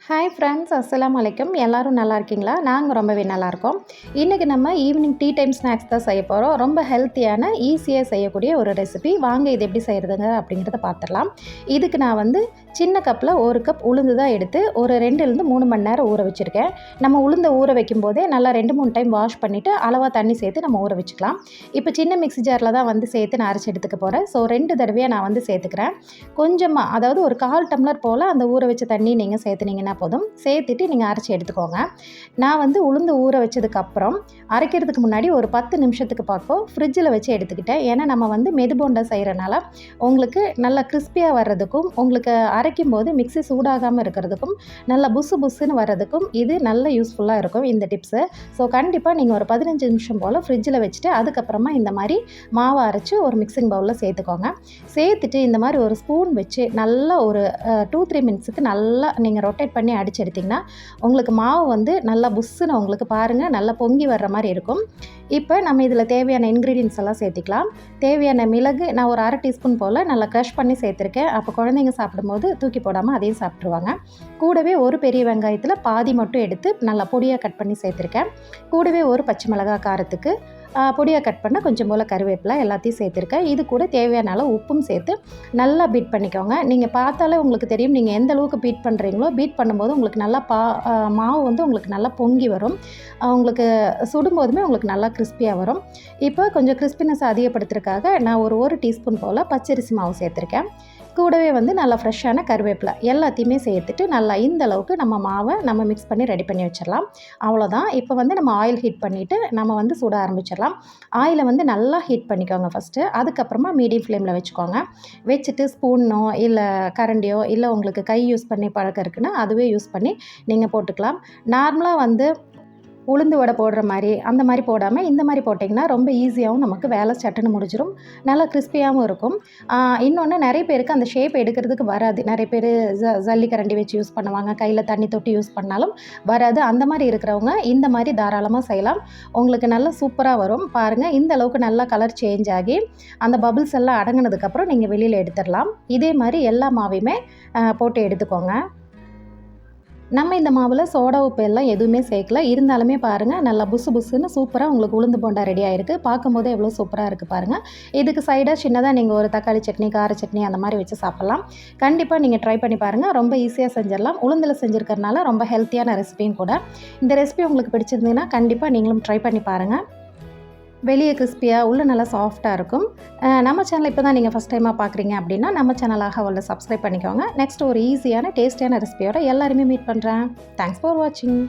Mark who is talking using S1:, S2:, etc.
S1: Hi friends, அஸ்ஸலாமு அலைக்கும். எல்லோரும் நல்லா இருக்கீங்களா? நாங்கள் ரொம்பவே நல்லாயிருக்கோம். இன்றைக்கி நம்ம ஈவினிங் டீ டைம் ஸ்நாக்ஸ் தான் செய்ய போகிறோம். ரொம்ப ஹெல்த்தியான ஈஸியாக செய்யக்கூடிய ஒரு ரெசிபி. வாங்க இது எப்படி செய்கிறதுங்க அப்படிங்கிறத பார்த்துடலாம். இதுக்கு நான் சின்ன கப்பில் 1 கப் உளுந்து தான் எடுத்து ஒரு 2லேருந்து 3 மணி நேரம் ஊற வச்சுருக்கேன். நம்ம உளுந்தை ஊற வைக்கும் போதே நல்லா 2-3 டைம் வாஷ் பண்ணிவிட்டு அளவாக தண்ணி சேர்த்து நம்ம ஊற வச்சுக்கலாம். இப்போ சின்ன மிக்ஸி ஜாரில் தான் சேர்த்து நான் அரைச்சி எடுத்துக்க போகிறேன். ஸோ 2 தடவையாக நான் சேர்த்துக்கிறேன். கொஞ்சமாக, அதாவது ஒரு 1/4 டம்ளர் போல் அந்த ஊற வச்ச தண்ணி நீங்கள் சேர்த்துனீங்கன்னா போதும். சேர்த்துட்டு நீங்கள் அரைச்சி எடுத்துக்கோங்க. நான் உளுந்து ஊற வச்சதுக்கப்புறம் அரைக்கிறதுக்கு முன்னாடி ஒரு 10 நிமிஷத்துக்கு பார்ப்போம் ஃப்ரிட்ஜில் வச்சு எடுத்துக்கிட்டேன். ஏன்னா நம்ம மெதுபோண்டா செய்கிறனால உங்களுக்கு நல்லா கிறிஸ்பியாக வர்றதுக்கும், உங்களுக்கு அரைக்கும் போது மிக்ஸி சூடாகாமல் இருக்கிறதுக்கும், நல்லா புசு புசுன்னு வர்றதுக்கும் இது நல்ல யூஸ்ஃபுல்லாக இருக்கும் இந்த டிப்ஸு. ஸோ கண்டிப்பாக நீங்கள் ஒரு 15 நிமிஷம் போல் ஃப்ரிட்ஜில் வச்சுட்டு அதுக்கப்புறமா இந்த மாதிரி மாவை அரைச்சி ஒரு மிக்சிங் பவுலில் சேர்த்துக்கோங்க. சேர்த்துட்டு இந்த மாதிரி ஒரு ஸ்பூன் வச்சு நல்லா ஒரு 2-3 மினிட்ஸுக்கு நல்லா நீங்கள் ரொட்டேட் பண்ணி அடிச்சு எடுத்திங்கன்னா உங்களுக்கு மாவு நல்லா புஸ்ஸுன்னு உங்களுக்கு பாருங்கள் நல்லா பொங்கி வர்ற மாதிரி இருக்கும். இப்போ நம்ம இதில் தேவையான இன்க்ரீடியன்ஸ் எல்லாம் சேர்த்திக்கலாம். தேவையான மிளகு நான் ஒரு 1/2 டீஸ்பூன் போல் நல்லா க்ரஷ் பண்ணி சேர்த்துருக்கேன். அப்போ குழந்தைங்க சாப்பிடும்போது தூக்கி போடாமல் அதையும் சாப்பிட்ருவாங்க. கூடவே ஒரு பெரிய வெங்காயத்தில் பாதி மட்டும் எடுத்து நல்லா பொடியாக கட் பண்ணி சேர்த்துருக்கேன். கூடவே ஒரு பச்சை மிளகாய் காரத்துக்கு பொடியாக கட் பண்ண கொஞ்சம் போல் கருவேப்பிலை எல்லாத்தையும் சேர்த்துருக்கேன். இது கூட தேவையான அளவு உப்பும் சேர்த்து நல்லா பீட் பண்ணிக்கோங்க. நீங்கள் பார்த்தாலே உங்களுக்கு தெரியும் நீங்கள் எந்த அளவுக்கு பீட் பண்ணுறீங்களோ, பீட் பண்ணும்போது உங்களுக்கு நல்லா மாவு உங்களுக்கு நல்லா பொங்கி வரும். உங்களுக்கு சுடும்போதுமே உங்களுக்கு நல்லா கிறிஸ்பியாக வரும். இப்போ கொஞ்சம் கிறிஸ்பினஸ் அதிகப்படுத்துறதுக்காக நான் ஒரு டீஸ்பூன் போல் பச்சரிசி மாவு சேர்த்துருக்கேன். கூடவே நல்லா ஃப்ரெஷ்ஷான கருவேப்பிலை எல்லாத்தையுமே சேர்த்துட்டு நல்லா இந்த அளவுக்கு நம்ம மாவை மிக்ஸ் பண்ணி ரெடி பண்ணி வச்சிடலாம். அவ்வளோதான். இப்போ நம்ம ஆயில் ஹீட் பண்ணிவிட்டு நம்ம சுட ஆரம்பிச்சிடலாம். ஆயிலை நல்லா ஹீட் பண்ணிக்கோங்க ஃபஸ்ட்டு. அதுக்கப்புறமா மீடியம் ஃப்ளேமில் வச்சுக்கோங்க. வச்சுட்டு ஸ்பூனோ இல்லை கரண்டியோ இல்லை உங்களுக்கு கை யூஸ் பண்ணி பழக்கம் இருக்குன்னா அதுவே யூஸ் பண்ணி நீங்கள் போட்டுக்கலாம். நார்மலாக உளுந்து வடை போடுற மாதிரி அந்த மாதிரி போடாமல் இந்த மாதிரி போட்டிங்கன்னா ரொம்ப ஈஸியாகவும் நமக்கு வேலை சட்டுன்னு முடிஞ்சிடும். நல்லா கிறிஸ்பியாகவும் இருக்கும். இன்னொன்று நிறைய பேருக்கு அந்த ஷேப் எடுக்கிறதுக்கு வராது. நிறைய பேர் ஜல்லி கரண்டி வச்சு யூஸ் பண்ணுவாங்க. கையில் தண்ணி தொட்டி யூஸ் பண்ணாலும் வராது. அந்த மாதிரி இருக்கிறவங்க இந்த மாதிரி தாராளமாக செய்யலாம். உங்களுக்கு நல்லா சூப்பராக வரும். பாருங்கள், இந்த அளவுக்கு நல்லா கலர் சேஞ்ச் ஆகி அந்த பபிள்ஸ் எல்லாம் அடங்கினதுக்கப்புறம் நீங்கள் வெளியில் எடுத்துடலாம். இதே மாதிரி எல்லா மாவையுமே போட்டு எடுத்துக்கோங்க. நம்ம இந்த மாவில் சோடா உப்பு எல்லாம் எதுவுமே சேர்க்கல. இருந்தாலுமே பாருங்கள் நல்லா புசு புசுன்னு சூப்பராக உங்களுக்கு உளுந்து போண்டா ரெடி ஆகிருக்கு. பார்க்கும்போது எவ்வளோ சூப்பராக இருக்குது பாருங்கள். இதுக்கு சைடாக சின்னதாக நீங்கள் ஒரு தக்காளி சட்னி, கார சட்னி அந்த மாதிரி வச்சு சாப்பிட்லாம். கண்டிப்பாக நீங்கள் ட்ரை பண்ணி பாருங்கள். ரொம்ப ஈஸியாக செஞ்சிடலாம். உளுந்தில் செஞ்சுருக்கறனால ரொம்ப ஹெல்த்தியான ரெசிபியும் கூட. இந்த ரெசிபி உங்களுக்கு பிடிச்சிருந்ததுன்னா கண்டிப்பாக நீங்களும் ட்ரை பண்ணி பாருங்கள். வெளியே கிறிஸ்பியாக உள்ள நல்லா சாஃப்டாக இருக்கும். நம்ம சேனல் இப்போ தான் நீங்கள் ஃபஸ்ட் டைமாக பார்க்குறீங்க அப்படின்னா நம்ம சேனலாக உள்ள சப்ஸ்கிரைப் பண்ணிக்கோங்க. நெக்ஸ்ட் ஒரு ஈஸியான டேஸ்டியான ரெசிபியோட எல்லாருமே மீட் பண்ணுறேன். தேங்க்ஸ் ஃபார் வாட்சிங்.